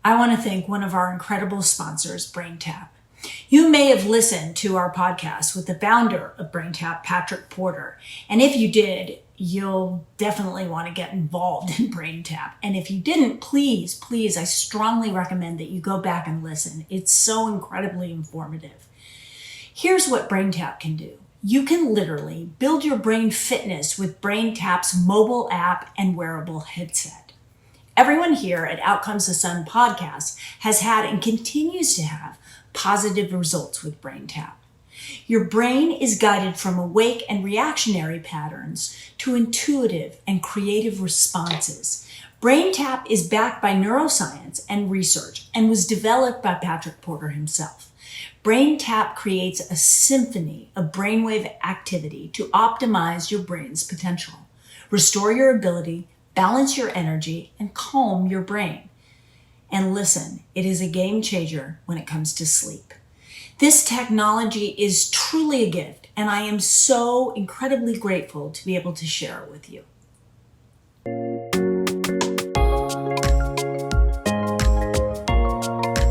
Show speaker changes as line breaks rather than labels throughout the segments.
I want to thank one of our incredible sponsors, BrainTap. You may have listened to our podcast with the founder of BrainTap, Patrick Porter. And if you did, you'll definitely want to get involved in BrainTap. And if you didn't, please, I strongly recommend that you go back and listen. It's so incredibly informative. Here's what BrainTap can do. You can literally build your brain fitness with BrainTap's mobile app and wearable headset. Everyone here at Outcomes the Sun podcast has had and continues to have positive results with BrainTap. Your brain is guided from awake and reactionary patterns to intuitive and creative responses. BrainTap is backed by neuroscience and research and was developed by Patrick Porter himself. BrainTap creates a symphony of brainwave activity to optimize your brain's potential, restore your ability, balance your energy, and calm your brain. And listen, it is a game changer when it comes to sleep. This technology is truly a gift, and I am so incredibly grateful to be able to share it with you.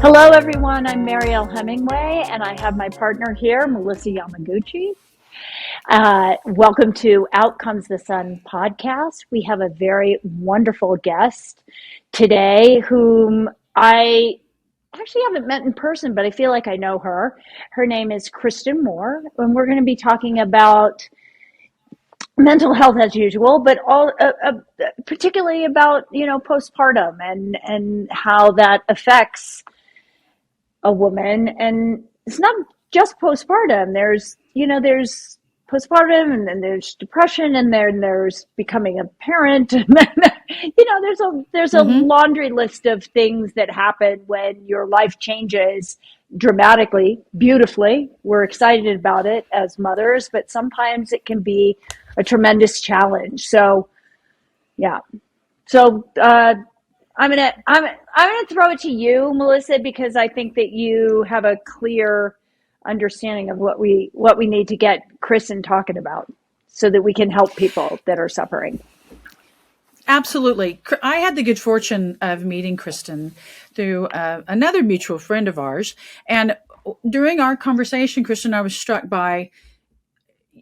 Hello, everyone. I'm Mariel Hemingway, and I have my partner here, Melissa Yamaguchi. Welcome to Outcomes the Sun podcast. We have a very wonderful guest today whom I actually haven't met in person, but I feel like I know her. Her name is Kristin Moore, and we're going to be talking about mental health as usual, but particularly about, postpartum and how that affects a woman. And it's not just postpartum. There's postpartum, and then there's depression, and then there's becoming a parent, and then there's a laundry list of things that happen when your life changes dramatically, beautifully. We're excited about it as mothers, but sometimes it can be a tremendous challenge. So, yeah. So I'm gonna throw it to you, Melissa, because I think that you have a clear understanding of what we need to get Kristin talking about so that we can help people that are suffering.
Absolutely. I had the good fortune of meeting Kristin through another mutual friend of ours. And during our conversation, Kristin, I was struck by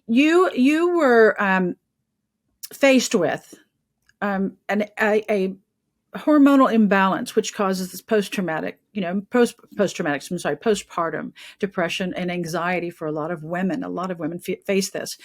you were faced with a hormonal imbalance, which causes this postpartum depression and anxiety for a lot of women. A lot of women face this,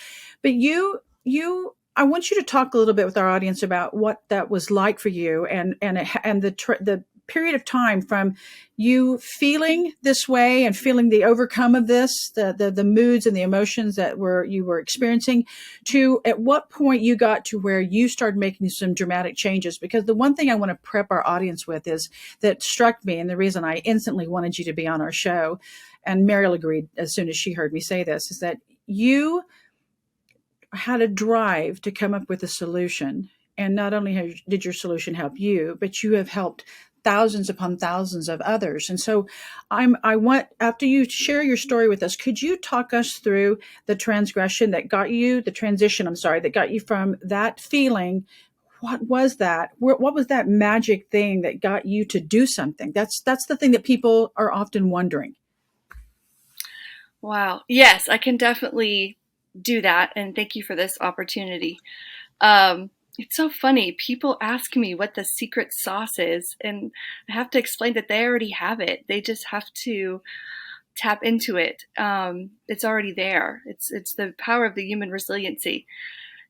but I want you to talk a little bit with our audience about what that was like for you and the period of time from you feeling this way and feeling the overcome of this, the moods and the emotions that you were experiencing, to at what point you got to where you started making some dramatic changes. Because the one thing I want to prep our audience with is that struck me, and the reason I instantly wanted you to be on our show, and Mariel agreed as soon as she heard me say this, is that you had a drive to come up with a solution. And not only did your solution help you, but you have helped thousands upon thousands of others. And so I want, after you share your story with us, could you talk us through the transition that got you from that feeling? What was that? What was that magic thing that got you to do something? That's the thing that people are often wondering.
Wow. Yes, I can definitely do that. And thank you for this opportunity. It's so funny. People ask me what the secret sauce is, and I have to explain that they already have it. They just have to tap into it. It's already there. It's the power of the human resiliency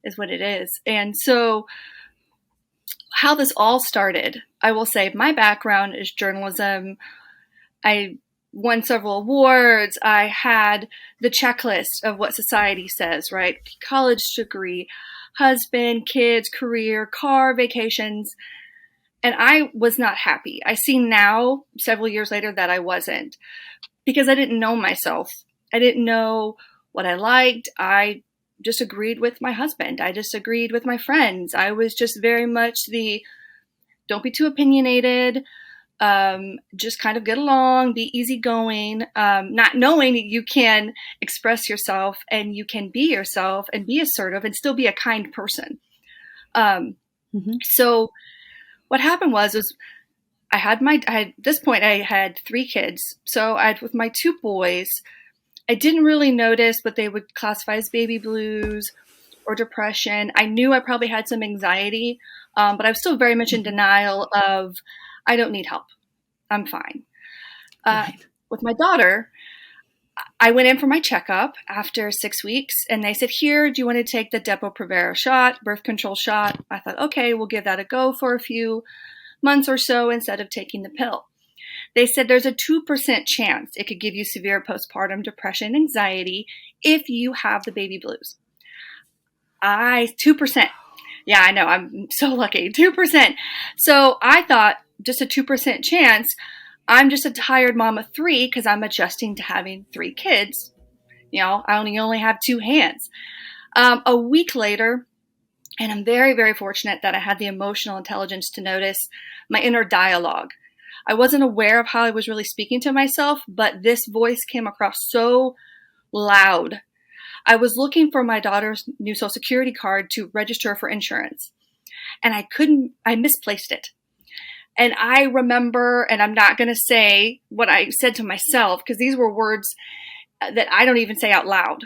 is what it is. And so how this all started, I will say my background is journalism. I won several awards. I had the checklist of what society says, right? College degree, husband, kids, career, car, vacations. And I was not happy. I see now, several years later, that I wasn't, because I didn't know myself. I didn't know what I liked. I just agreed with my husband. I just agreed with my friends. I was just very much don't be too opinionated. Just kind of get along, be easygoing, not knowing you can express yourself and you can be yourself and be assertive and still be a kind person. So what happened was at this point, I had 3 kids. So with my 2 boys, I didn't really notice what they would classify as baby blues or depression. I knew I probably had some anxiety, but I was still very much in denial of, I don't need help. I'm fine.
Right.
With my daughter, I went in for my checkup after 6 weeks, and they said, here, do you want to take the Depo-Provera shot, birth control shot? I thought, okay, we'll give that a go for a few months or so instead of taking the pill. They said there's a 2% chance it could give you severe postpartum depression, anxiety, if you have the baby blues. 2%. Yeah, I know. I'm so lucky. 2%. So I thought just a 2% chance. I'm just a tired mom of 3 because I'm adjusting to having 3 kids. I only have 2 hands. A week later, and I'm very, very fortunate that I had the emotional intelligence to notice my inner dialogue. I wasn't aware of how I was really speaking to myself, but this voice came across so loud. I was looking for my daughter's new Social Security card to register for insurance, and I misplaced it. And I remember, and I'm not going to say what I said to myself, because these were words that I don't even say out loud,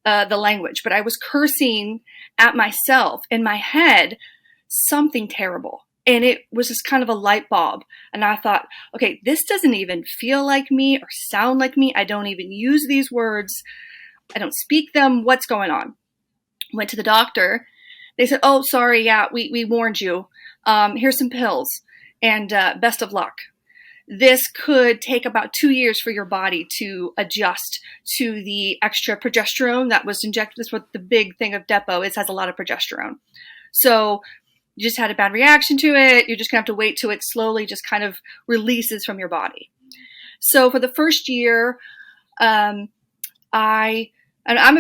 the language, but I was cursing at myself in my head, something terrible. And it was just kind of a light bulb. And I thought, okay, this doesn't even feel like me or sound like me. I don't even use these words. I don't speak them. What's going on? Went to the doctor. They said, oh, sorry. Yeah, we warned you. Here's some pills. And best of luck. This could take about 2 years for your body to adjust to the extra progesterone that was injected. This is what the big thing of Depo is, has a lot of progesterone. So you just had a bad reaction to it. You're just going to have to wait till it slowly just kind of releases from your body. So for the first year, I'm a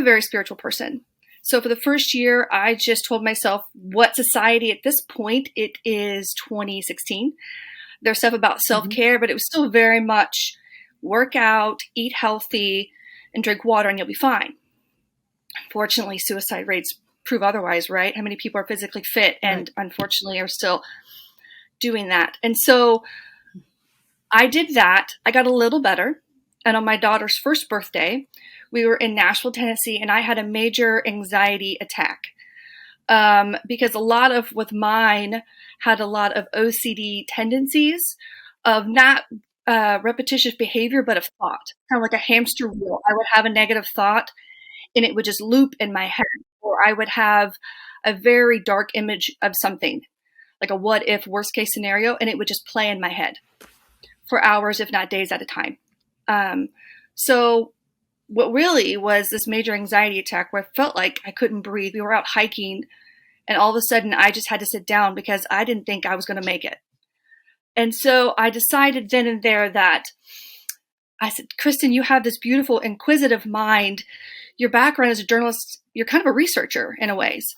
very spiritual person. So for the first year, I just told myself what society at this point, it is 2016. There's stuff about self-care, but it was still very much work out, eat healthy, and drink water, and you'll be fine. Unfortunately, suicide rates prove otherwise, right? How many people are physically fit and unfortunately are still doing that? And so I did that. I got a little better. And on my daughter's first birthday, we were in Nashville, Tennessee, and I had a major anxiety attack because with mine had a lot of OCD tendencies of not repetitious behavior, but of thought, kind of like a hamster wheel. I would have a negative thought and it would just loop in my head, or I would have a very dark image of something, like a what if worst case scenario, and it would just play in my head for hours, if not days at a time. So what really was this major anxiety attack where I felt like I couldn't breathe. We were out hiking and all of a sudden I just had to sit down because I didn't think I was going to make it. And so I decided then and there that I said, Kristin, you have this beautiful inquisitive mind. Your background as a journalist, you're kind of a researcher in a ways.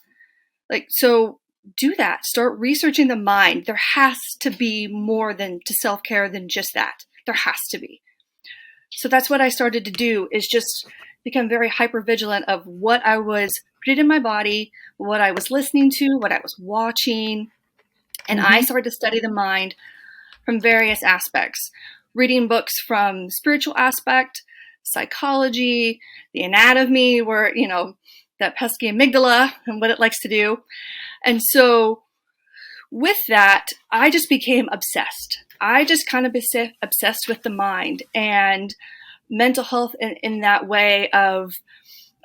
So do that. Start researching the mind. There has to be more to self-care than just that. There has to be. So that's what I started to do, is just become very hyper vigilant of what I was putting in my body, what I was listening to, what I was watching. And I started to study the mind from various aspects, reading books from spiritual aspect, psychology, the anatomy, where, that pesky amygdala and what it likes to do. And so with that, I just became obsessed. I just kind of became obsessed with the mind and mental health in that way of,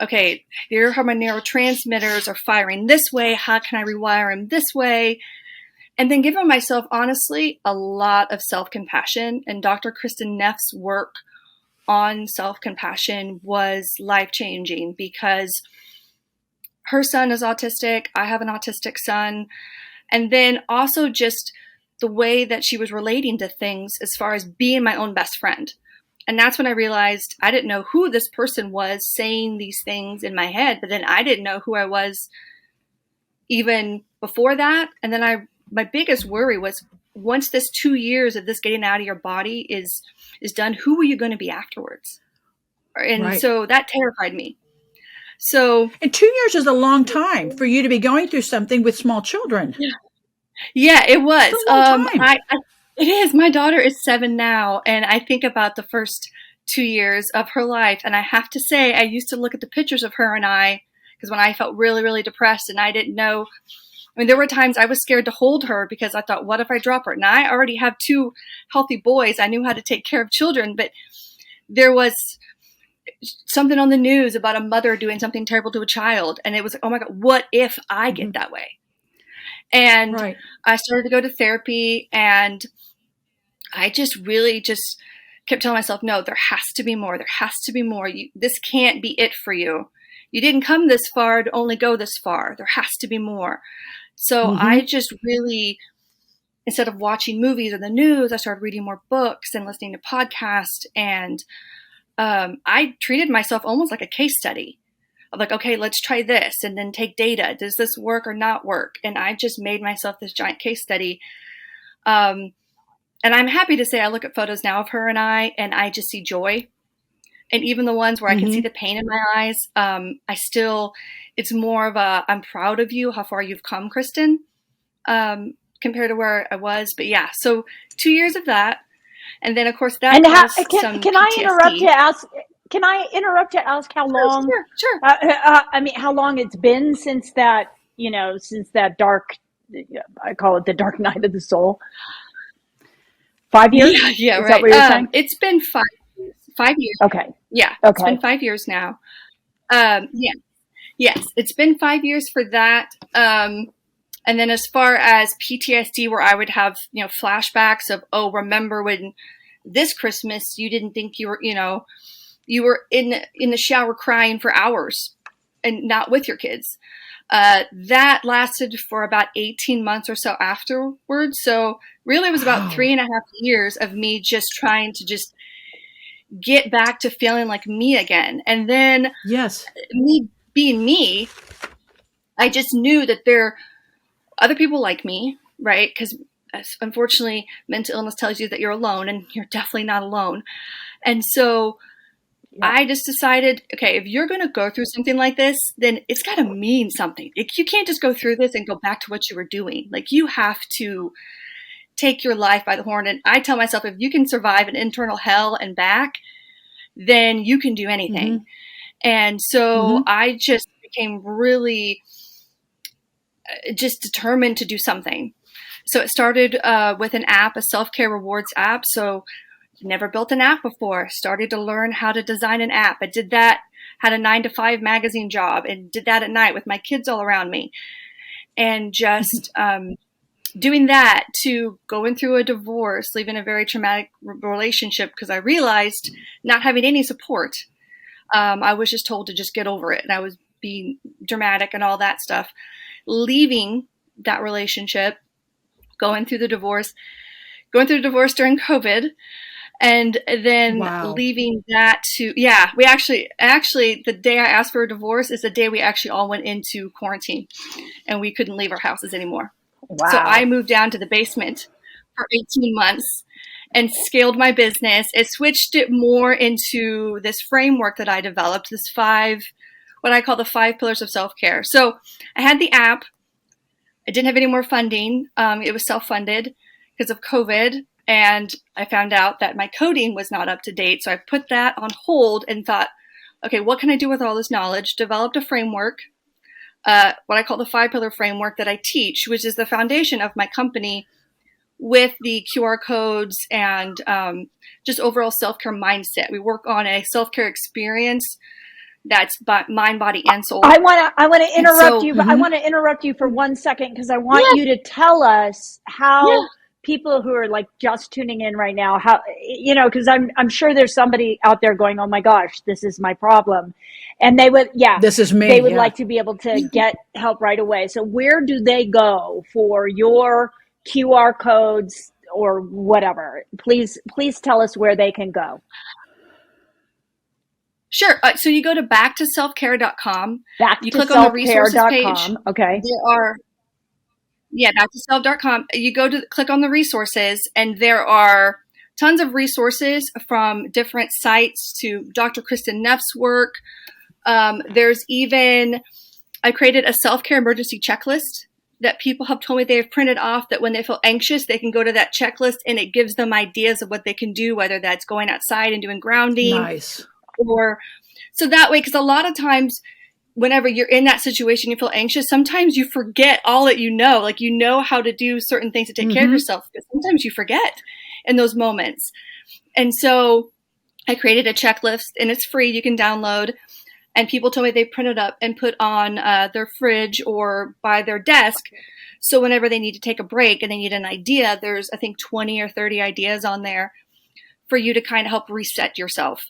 okay, here are how my neurotransmitters are firing this way. How can I rewire them this way? And then giving myself, honestly, a lot of self-compassion. And Dr. Kristin Neff's work on self-compassion was life-changing because her son is autistic. I have an autistic son. And then also just the way that she was relating to things as far as being my own best friend. And that's when I realized I didn't know who this person was saying these things in my head, but then I didn't know who I was even before that. And then my biggest worry was, once this 2 years of this getting out of your body is done, who are you going to be afterwards? And so that terrified me.
And 2 years is a long time for you to be going through something with small children.
Yeah, it was.
It's a long time.
It is. My daughter is 7 now, and I think about the first 2 years of her life. And I have to say, I used to look at the pictures of her and I, because when I felt really, really depressed and I didn't know, I mean, there were times I was scared to hold her because I thought, what if I drop her? Now I already have 2 healthy boys. I knew how to take care of children, but there was something on the news about a mother doing something terrible to a child. And it was like, oh my God, what if I get that way? And
Right.
I started to go to therapy, and I just really just kept telling myself, no, there has to be more. There has to be more. This can't be it for you. You didn't come this far to only go this far. There has to be more. So I just really, instead of watching movies or the news, I started reading more books and listening to podcasts. And I treated myself almost like a case study of like, okay, let's try this and then take data. Does this work or not work? And I just made myself this giant case study. And I'm happy to say I look at photos now of her and I just see joy. And even the ones where I can see the pain in my eyes, it's more of a, I'm proud of you, how far you've come, Kristin, compared to where I was. But yeah, so 2 years of that. And then of course that
And
can
I interrupt to ask? Can I interrupt to ask how long?
Sure.
I mean, how long it's been since that? Since that dark. I call it the dark night of the soul. 5 years.
Yeah,
Is
right.
that what you're saying?
It's been 5 years.
Okay.
Yeah.
Okay.
It's been 5 years now. Yeah. Yes, it's been 5 years for that. And then as far as PTSD, where I would have, flashbacks of, oh, remember when this Christmas you didn't think you were in the shower crying for hours and not with your kids. That lasted for about 18 months or so afterwards. So really it was about 3.5 years of me just trying to just get back to feeling like me again. And then me being me, I just knew that there are other people like me, right? Because unfortunately, mental illness tells you that you're alone, and you're definitely not alone. And so I just decided, okay, if you're going to go through something like this, then it's got to mean something. You can't just go through this and go back to what you were doing. Like, you have to take your life by the horn. And I tell myself, if you can survive an internal hell and back, then you can do anything. And so I just became really just determined to do something. So it started with an app, a self-care rewards app. So never built an app before, started to learn how to design an app. I did that, had a 9-to-5 magazine job, and did that at night with my kids all around me. And just doing that to going through a divorce, leaving a very traumatic relationship, because I realized not having any support. I was just told to just get over it. And I was being dramatic and all that stuff. Leaving that relationship, going through the divorce during COVID. And then leaving that to, we actually, the day I asked for a divorce is the day we actually all went into quarantine, and we couldn't leave our houses anymore. Wow. So I moved down to the basement for 18 months and scaled my business. It switched it more into this framework that I developed, what I call the 5 pillars of self-care. So I had the app. I didn't have any more funding. It was self-funded because of COVID. And I found out that my coding was not up to date. So I put that on hold and thought, okay, what can I do with all this knowledge? Developed a framework, what I call the 5-pillar framework that I teach, which is the foundation of my company, with the QR codes and just overall self-care mindset. We work on a self-care experience that's mind, body, and soul.
I want to interrupt you, but I want to interrupt you for 1 second, because I want you to tell us how people who are like just tuning in right now, how, because I'm sure there's somebody out there going, oh my gosh, this is my problem. And they would,
this is me.
They would like to be able to get help right away. So where do they go for your QR codes or whatever? Please tell us where they can go.
Sure. So you go to backtoselfcare.com.
You click on the resources page. Okay.
There are, backtoself.com. You click on the resources, and there are tons of resources from different sites to Dr. Kristin Neff's work. There's even, I created a self-care emergency checklist that people have told me they have printed off that when they feel anxious, they can go to that checklist and it gives them ideas of what they can do, whether that's going outside and doing grounding.
Nice.
Or so that way, because a lot of times whenever you're in that situation, you feel anxious, sometimes you forget all that you know, like you know how to do certain things to take care of yourself, but sometimes you forget in those moments. And so I created a checklist and it's free. You can download. And people told me they print it up and put on their fridge or by their desk. So whenever they need to take a break and they need an idea, there's, I think, 20 or 30 ideas on there for you to kind of help reset yourself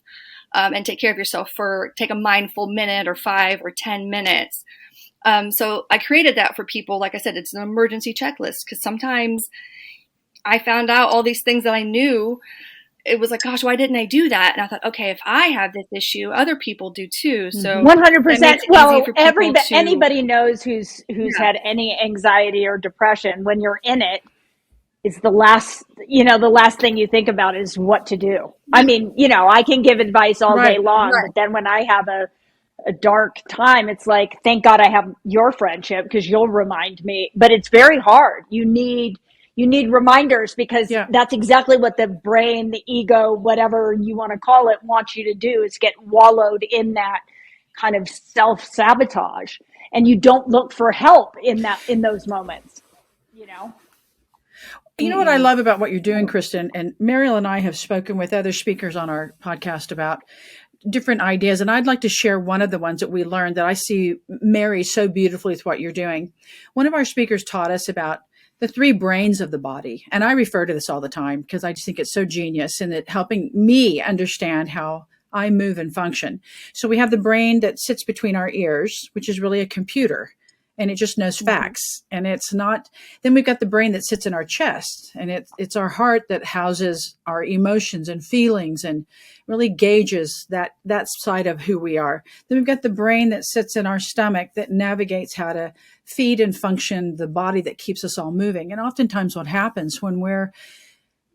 and take care of yourself take a mindful minute or 5 or 10 minutes. So I created that for people. Like I said, it's an emergency checklist because sometimes I found out all these things that I knew. It was like, gosh, why didn't I do that? And I thought, okay, if I have this issue, other people do too. So
100%. Well,
everybody,
anybody knows who's had any anxiety or depression. When you're in it, is the last thing you think about is what to do. I mean, I can give advice all day long, but then when I have a dark time, it's like, thank God I have your friendship because you'll remind me. But it's very hard. You need reminders because that's exactly what the brain, the ego, whatever you want to call it, wants you to do is get wallowed in that kind of self-sabotage. And you don't look for help in those moments,
You know what I love about what you're doing, Kristin, and Mariel and I have spoken with other speakers on our podcast about different ideas. And I'd like to share one of the ones that we learned that I see marries so beautifully with what you're doing. One of our speakers taught us about the 3 brains of the body. And I refer to this all the time because I just think it's so genius in it helping me understand how I move and function. So we have the brain that sits between our ears, which is really a computer, and it just knows facts. And it's not, then we've got the brain that sits in our chest, and it's our heart that houses our emotions and feelings and really gauges that side of who we are. Then we've got the brain that sits in our stomach that navigates how to feed and function the body that keeps us all moving. And oftentimes what happens when we're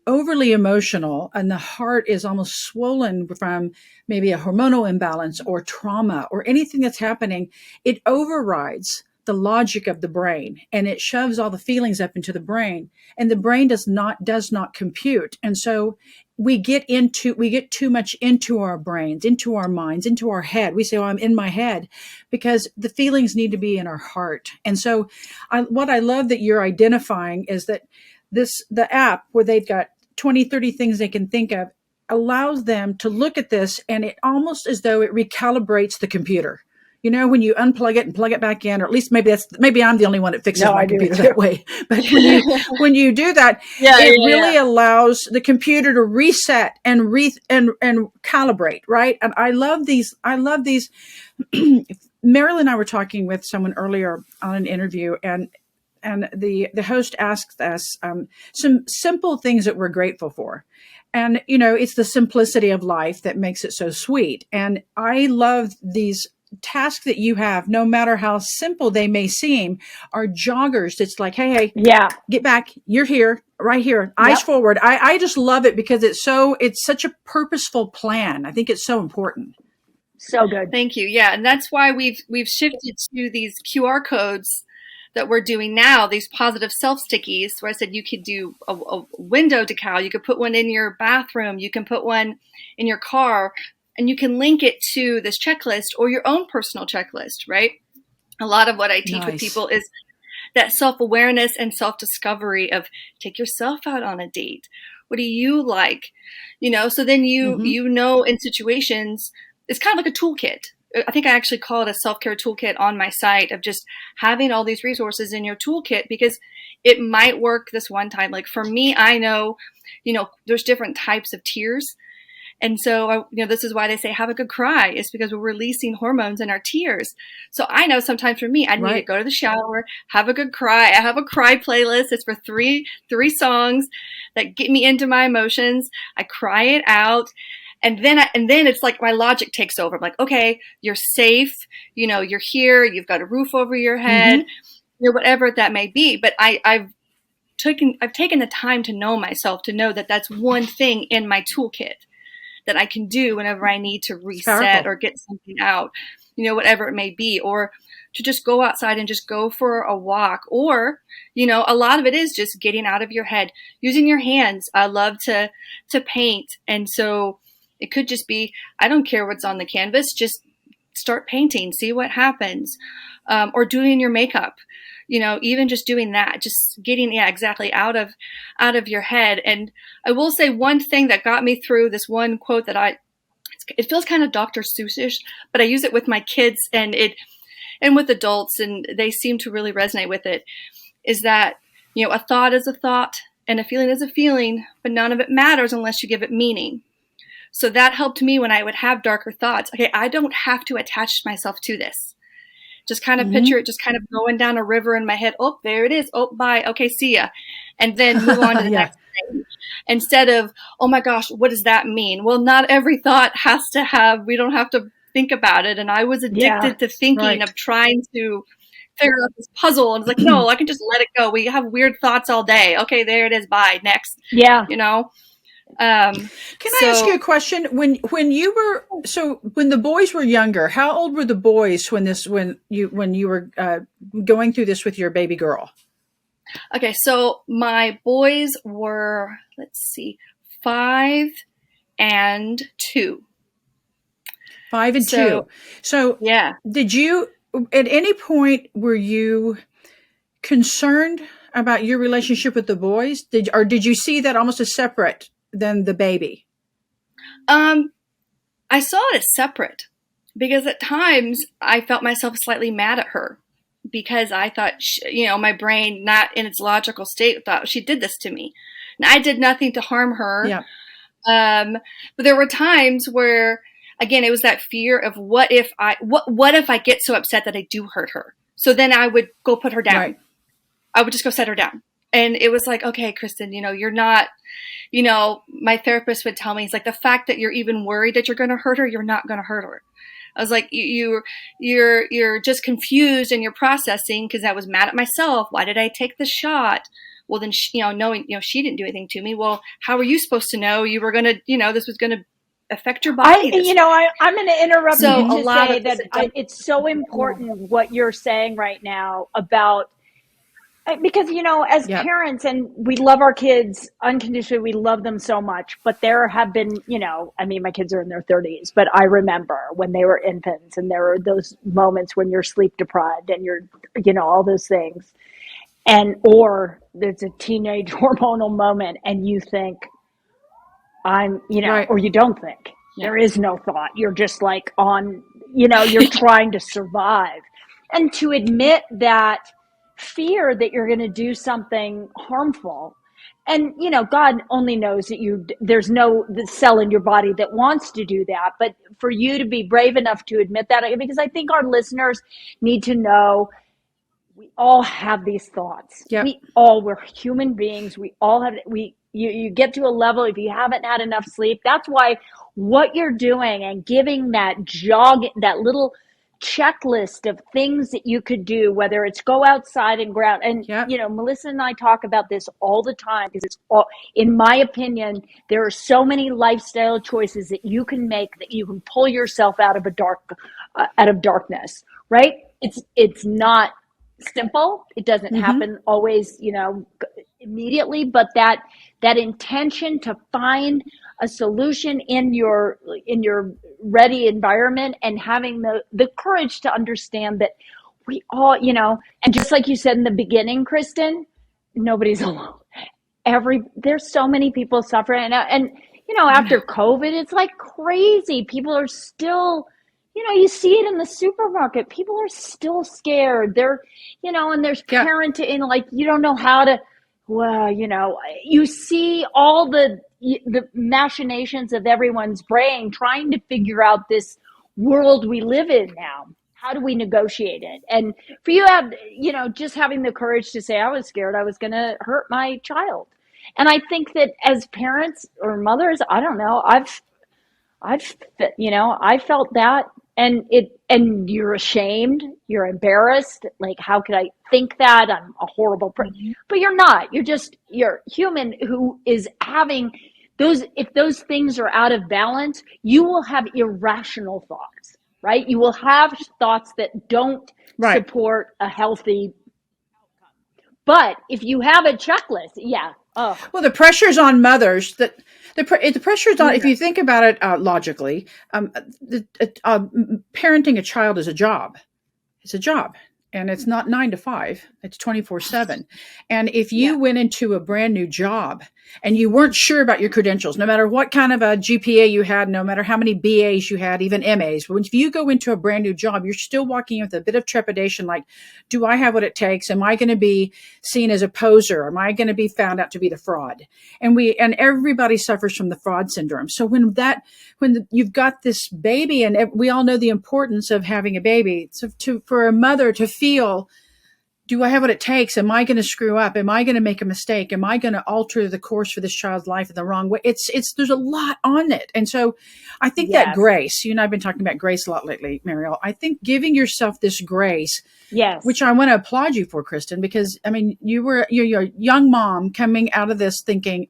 overly emotional and the heart is almost swollen from maybe a hormonal imbalance or trauma or anything that's happening, it overrides the logic of the brain and it shoves all the feelings up into the brain, and the brain does not compute. And so we get too much into our brains, into our minds, into our head. We say, "Oh, I'm in my head," because the feelings need to be in our heart. And so what I love that you're identifying is that the app where they've got 20, 30 things they can think of allows them to look at this, and it almost as though it recalibrates the computer. When you unplug it and plug it back in, or at least maybe I'm the only one that fixes my computer that way. But when you do that, it really allows the computer to reset and calibrate, right? And I love these. Mariel and I were talking with someone earlier on an interview, and the host asked us some simple things that we're grateful for. And, it's the simplicity of life that makes it so sweet. And I love these tasks that you have, no matter how simple they may seem, are joggers. It's like, hey, get back. You're here, right here, eyes forward. I just love it because it's such a purposeful plan. I think it's so important.
So good.
Thank you. Yeah. And that's why we've shifted to these QR codes that we're doing now, these positive self stickies, where I said you could do a window decal, you could put one in your bathroom, you can put one in your car, and you can link it to this checklist or your own personal checklist, right? A lot of what I teach with people is that self-awareness and self-discovery of take yourself out on a date. What do you like? So then you know in situations, it's kind of like a toolkit. I think I actually call it a self-care toolkit on my site of just having all these resources in your toolkit because it might work this one time. Like for me, I know, there's different types of tears. And so, this is why they say have a good cry. It's because we're releasing hormones in our tears. So I know sometimes for me, I need to go to the shower, have a good cry. I have a cry playlist. It's for three songs that get me into my emotions. I cry it out. And then it's like my logic takes over. I'm like, okay, you're safe. You're here. You've got a roof over your head, whatever that may be. But I've taken the time to know myself, to know that that's one thing in my toolkit that I can do whenever I need to reset or get something out, whatever it may be. Or to just go outside and just go for a walk. Or, a lot of it is just getting out of your head, using your hands. I love to paint. And so it could just be, I don't care what's on the canvas, just start painting, see what happens. Or doing your makeup, even just doing that, just getting, exactly out of your head. And I will say one thing that got me through this one quote that it feels kind of Dr. Seussish, but I use it with my kids and with adults, and they seem to really resonate with it, is that, a thought is a thought and a feeling is a feeling, but none of it matters unless you give it meaning. So that helped me when I would have darker thoughts. Okay, I don't have to attach myself to this. Just kind of picture it just kind of going down a river in my head. Oh, there it is. Oh, bye. Okay, see ya. And then move on to the next thing. Instead of, oh my gosh, what does that mean? Well, not every thought we don't have to think about it. And I was addicted to thinking of trying to figure out this puzzle. And it's like, no, I can just let it go. We have weird thoughts all day. Okay, there it is. Bye. Next.
Yeah.
Can I ask you a question? When the boys were younger, how old were the boys when you were going through this with your baby girl?
Okay, so my boys were, 5 and 2.
5 and 2. So
yeah.
Did you, at any point, were you concerned about your relationship with the boys? Did you see that almost as separate than the baby?
I saw it as separate because at times I felt myself slightly mad at her because I thought, my brain, not in its logical state, thought she did this to me. And I did nothing to harm her.
Yeah.
But there were times where, again, it was that fear of what if I get so upset that I do hurt her? So then I would go put her down. Right. I would just go set her down. And it was like, okay, Kristin, you're not, my therapist would tell me, it's like the fact that you're even worried that you're going to hurt her, you're not going to hurt her. I was like, you're just confused and you're processing because I was mad at myself. Why did I take the shot? Well, then, knowing, she didn't do anything to me. Well, how were you supposed to know you were going to, this was going to affect your body?
I'm going to interrupt you to say that it's so important what you're saying right now about, because, as parents, and we love our kids unconditionally, we love them so much, but there have been, my kids are in their 30s, but I remember when they were infants and there were those moments when you're sleep deprived and you're, all those things. Or there's a teenage hormonal moment and you think
right.
Or you don't think. Yeah. There is no thought. You're just like on, you're trying to survive. And to admit that fear that you're going to do something harmful. And, God only knows that there's no cell in your body that wants to do that. But for you to be brave enough to admit that, because I think our listeners need to know we all have these thoughts.
Yep.
We're human beings. We all have, you get to a level, if you haven't had enough sleep, that's why what you're doing and giving that that little checklist of things that you could do, whether it's go outside and ground. And,
yep.
Melissa and I talk about this all the time because it's all, in my opinion, there are so many lifestyle choices that you can make that you can pull yourself out of darkness, right? It's not simple. It doesn't happen always, immediately, but that intention to find a solution in your ready environment and having the courage to understand that we all, and just like you said in the beginning, Kristin, nobody's alone. There's so many people suffering and after COVID, it's like crazy. People are still, you see it in the supermarket. People are still scared. They're, and there's parenting, like you don't know how to, you see all the machinations of everyone's brain trying to figure out this world we live in now. How do we negotiate it? And for you, just having the courage to say, I was scared I was going to hurt my child. And I think that as parents or mothers, I don't know, I felt that. And you're ashamed, you're embarrassed. Like, how could I think that? I'm a horrible person. But you're not. You're human who is having those, if those things are out of balance, you will have irrational thoughts. right? You will have thoughts that don't
Right.
support a healthy. But if you have a checklist, yeah. Oh,
Well, the pressure's on mothers that the pressure's on, if
yeah.
you think about it logically, parenting a child is a job. It's a job. And it's not 9 to 5, it's 24/7. And if
Yeah.
you went into a brand new job and you weren't sure about your credentials, no matter what kind of a GPA you had, no matter how many BAs you had, even MAs, but if you go into a brand new job, you're still walking in with a bit of trepidation, like, do I have what it takes? Am I going to be seen as a poser? Am I going to be found out to be the fraud? And everybody suffers from the fraud syndrome. So when you've got this baby, and we all know the importance of having a baby, so for a mother to feel, do I have what it takes? Am I going to screw up? Am I going to make a mistake? Am I going to alter the course for this child's life in the wrong way? There's a lot on it. And so I think that
Yes.
grace, you and I have been talking about grace a lot lately, Mariel. I think giving yourself this grace,
Yes.
which I want to applaud you for, Kristin, because I mean, you're a young mom coming out of this thinking,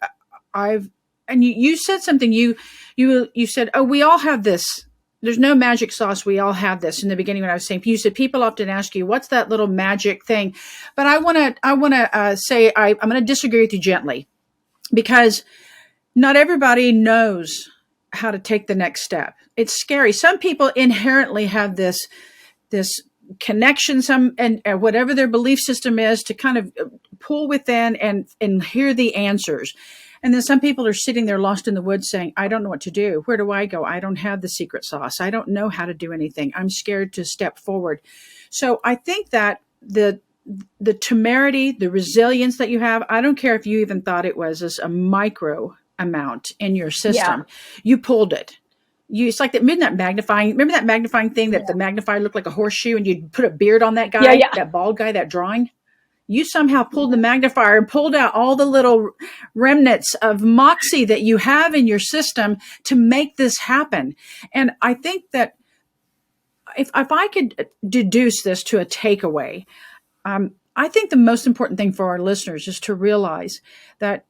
you said something, you said, oh, we all have this. There's no magic sauce. We all have this. In the beginning, when I was saying, you said people often ask you, what's that little magic thing? But I want to say, I'm going to disagree with you gently, because not everybody knows how to take the next step. It's scary. Some people inherently have this connection, and whatever their belief system is, to kind of pull within and hear the answers. And then some people are sitting there lost in the woods saying, I don't know what to do. Where do I go? I don't have the secret sauce. I don't know how to do anything. I'm scared to step forward. So I think that the temerity, the resilience that you have, I don't care if you even thought it was just a micro amount in your system. Yeah. You pulled it. It's like that midnight magnifying. Remember that magnifying thing that the magnifier looked like a horseshoe and you'd put a beard on that guy, that bald guy, that drawing? You somehow pulled the magnifier and pulled out all the little remnants of moxie that you have in your system to make this happen. And I think that if I could deduce this to a takeaway, I think the most important thing for our listeners is to realize that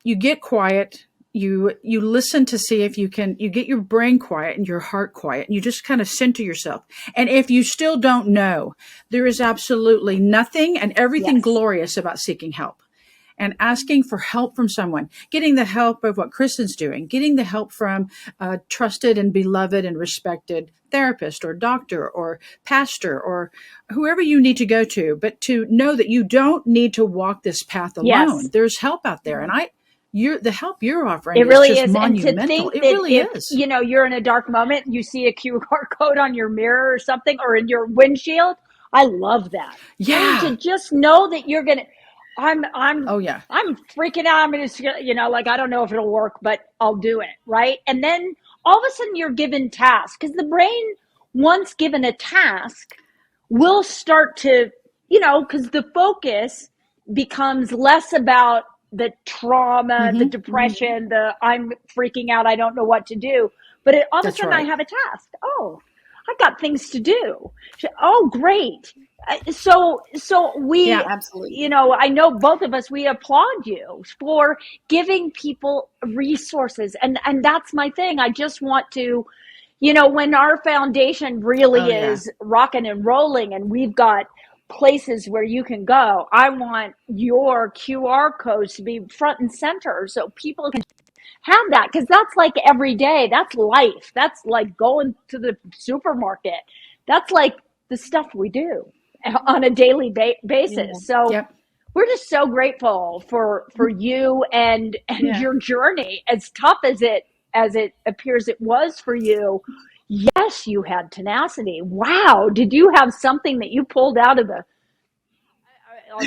you get quiet, you listen to see if you get your brain quiet and your heart quiet, and you just kind of center yourself. And if you still don't know, there is absolutely nothing and everything glorious about seeking help and asking for help from someone, getting the help of what Kristin's doing, getting the help from a trusted and beloved and respected therapist or doctor or pastor or whoever you need to go to, but to know that you don't need to walk this path alone.
Yes.
There's help out there. And the help you're offering
it really
is just
is.
monumental.
And to think
it
that
really
if,
is.
You're in a dark moment, you see a QR code on your mirror or something, or in your windshield. I love that.
Yeah.
I mean, to just know that you're going to, I'm freaking out. I'm just, like, I don't know if it'll work, but I'll do it. Right. And then all of a sudden you're given tasks, because the brain, once given a task, will start to, because the focus becomes less about the trauma, the depression, the I'm freaking out, I don't know what to do. But all of a sudden I have a task. Oh, I've got things to do. Oh, great. So we,
absolutely.
I know both of us, we applaud you for giving people resources. And that's my thing. I just want to, when our foundation really is rocking and rolling and we've got places where you can go, I want your QR codes to be front and center so people can have that, because that's like every day. That's life. That's like going to the supermarket. That's like the stuff we do on a daily basis. Yeah. So we're just so grateful for you and your journey, as tough as it appears it was for you. Yes, you had tenacity. Wow. Did you have something that you pulled out of the,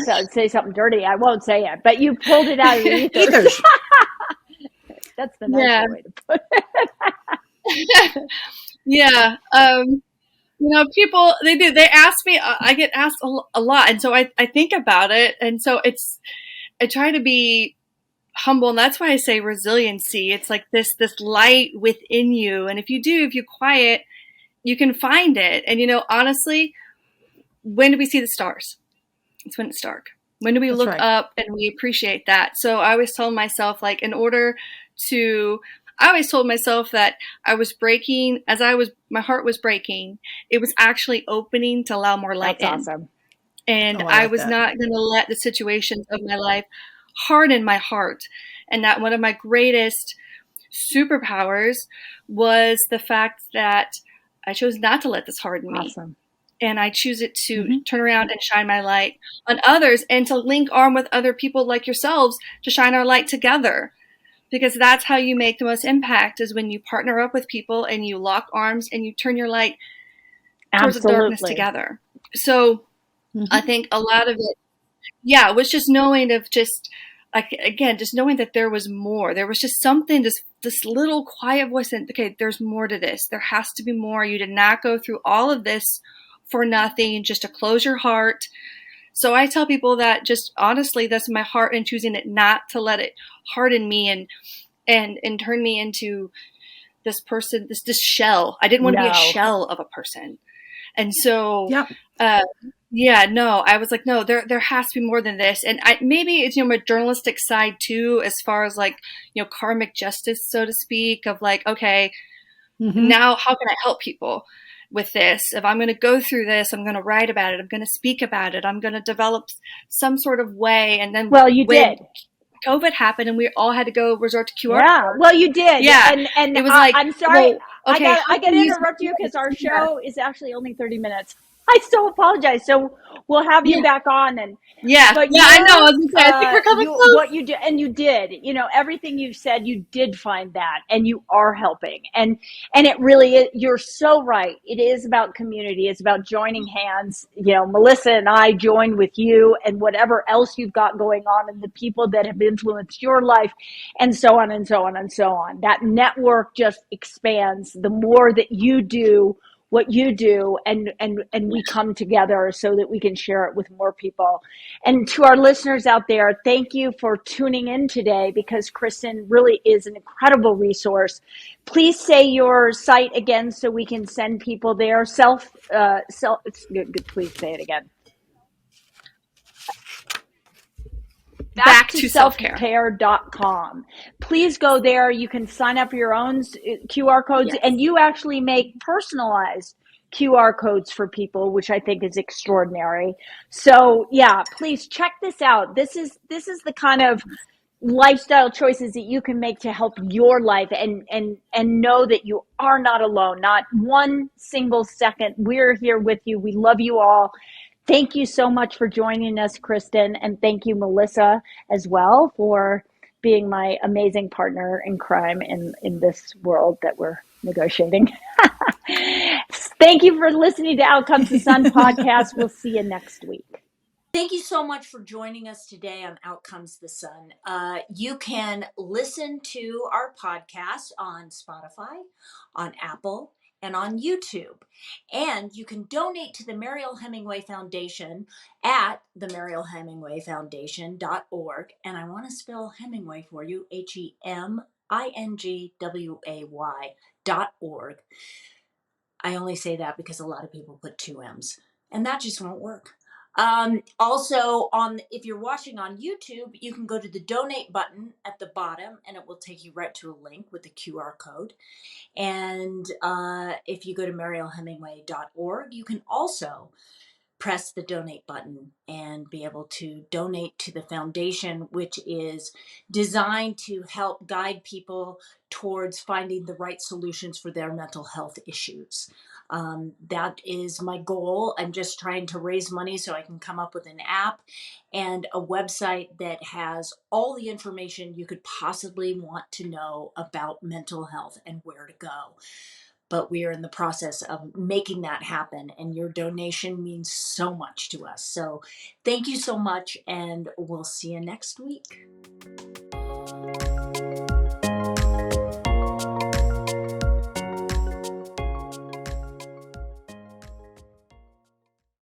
I'll say something dirty, I won't say it, but you pulled it out of the ethers. That's the nice way to put it.
Yeah. People, they ask me, I get asked a lot. And so I think about it. And so I try to be humble. And that's why I say resiliency. It's like this light within you. And if you quiet, you can find it. And, honestly, when do we see the stars? It's when it's dark. When do we look up and we appreciate that? So I always tell myself, like, in order to, I always told myself that I was breaking, my heart was breaking, it was actually opening to allow more light
That's
in.
awesome.
And
Oh, I
I
like
was
that.
not going to let the situations of my life harden my heart. And that one of my greatest superpowers was the fact that I chose not to let this harden me.
Awesome.
And I choose it to turn around and shine my light on others and to link arm with other people like yourselves to shine our light together. Because that's how you make the most impact, is when you partner up with people and you lock arms and you turn your light towards the darkness
Absolutely.
together. So I think a lot of it, yeah, it was just knowing of just, like, again, just knowing that there was more. There was just something, this little quiet voice, and okay, there's more to this. There has to be more. You did not go through all of this for nothing, just to close your heart. So I tell people that just honestly, that's my heart, and choosing it not to let it harden me and turn me into this person, this shell. I didn't want to be a
No.
shell of a person. And so,
Yep.
yeah, no, I was like, no, there has to be more than this. And maybe it's, my journalistic side too, as far as like, karmic justice, so to speak, of like, okay, now how can I help people with this? If I'm going to go through this, I'm going to write about it. I'm going to speak about it. I'm going to develop some sort of way. And then
Well, you
when
did.
COVID happened and we all had to go resort to QR
Yeah.
codes.
Well, you did.
Yeah.
And
It was like,
I'm sorry.
well, okay,
I
how
got
can
to
we use
interrupt you because our
yeah.
show is actually only 30 minutes. I so apologize. So we'll have you
Yeah.
back on, and
Yeah.
but
Yeah, I know. I was gonna say, I think we're coming close.
what you did, and you did, everything you said, you did find that, and you are helping, and it really is, you're so right. It is about community. It's about joining hands. Melissa and I join with you and whatever else you've got going on, and the people that have influenced your life, and so on and so on and so on. That network just expands the more that you do what you do, and we come together so that we can share it with more people. And to our listeners out there, thank you for tuning in today, because Kristin really is an incredible resource. Please say your site again so we can send people there. Please say it again.
Back to self-care.
Selfcare.com. Please go there. You can sign up your own QR codes,
Yes.
and you actually make personalized QR codes for people, which I think is extraordinary. So yeah, please check this out. This is the kind of lifestyle choices that you can make to help your life, and know that you are not alone, not one single second. We're here with you. We love you all. Thank you so much for joining us, Kristin, and thank you, Melissa, as well, for being my amazing partner in crime in this world that we're negotiating. Thank you for listening to Out Comes the Sun podcast. We'll see you next week.
Thank you so much for joining us today on Out Comes the Sun. You can listen to our podcast on Spotify, on Apple, and on YouTube. And you can donate to the Mariel Hemingway Foundation at the marielhemingwayfoundation.org. And I want to spell Hemingway for you, HEMINGWAY.org. I only say that because a lot of people put two M's, and that just won't work. Also, if you're watching on YouTube, you can go to the donate button at the bottom, and it will take you right to a link with the QR code. And if you go to marielhemingway.org, you can also press the donate button and be able to donate to the foundation, which is designed to help guide people towards finding the right solutions for their mental health issues. That is my goal. I'm just trying to raise money so I can come up with an app and a website that has all the information you could possibly want to know about mental health and where to go. But we are in the process of making that happen, and your donation means so much to us. So thank you so much, and we'll see you next week.